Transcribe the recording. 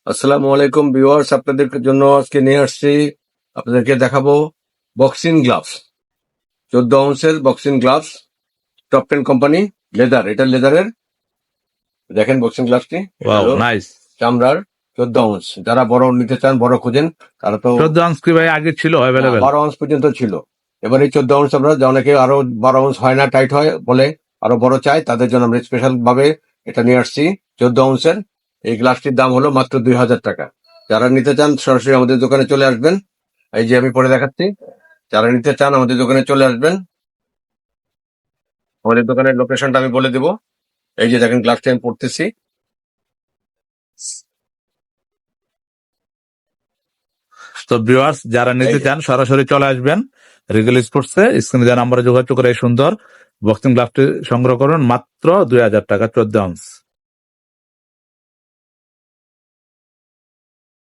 আসসালামু আলাইকুম ভিউয়ার্স, আপনাদের জন্য আজকে নিয়ে আসছি, আপনাদেরকে দেখাবো বক্সিং গ্লাভস। 14 আউন্সের boxing gloves, top 10 company, leather. এটা লেদারের, দেখেন বক্সিং গ্লাভসটি। এটা ওয়াও হলো নাইস। চামড়ার 14 আউন্স। যারা বড় নিতে চান, বড় খুঁজেন, তারা তো 14 আউন্স কি ভাই আগে ছিল অ্যাভেলেবেল? 12 আউন্স পর্যন্ত ছিল। এবার এই 14 আউন্স আমরা, অনেকে আরো 12 আউন্স হয় না, টাইট হয় বলে আরো বড় চাই, তাদের জন্য আমরা স্পেশাল ভাবে এটা নিয়ে আসছি 14 আউন্সের। এই গ্লাসটির দাম হলো মাত্র 2000 টাকা। যারা নিতে চান সরাসরি আমাদের দোকানে চলে আসবেন। এই যে আমি পরে দেখাচ্ছি, যারা নিতে চান আমাদের দোকানে চলে আসবেন। আমাদের দোকানের লোকেশনটা আমি বলে দেবো। এই যে দেখেন গ্লাসটি আমি পড়তেছি। তো ভিউয়ার্স যারা নিতে এই যে চান সরাসরি চলে আসবেন রিগেল স্পোর্টসে, স্ক্রিনে দেওয়া নাম্বারে যোগাযোগ করে এই সুন্দর বক্সিং গ্লাভটি সংগ্রহ করুন মাত্র 2000 টাকা 14 আউন্স।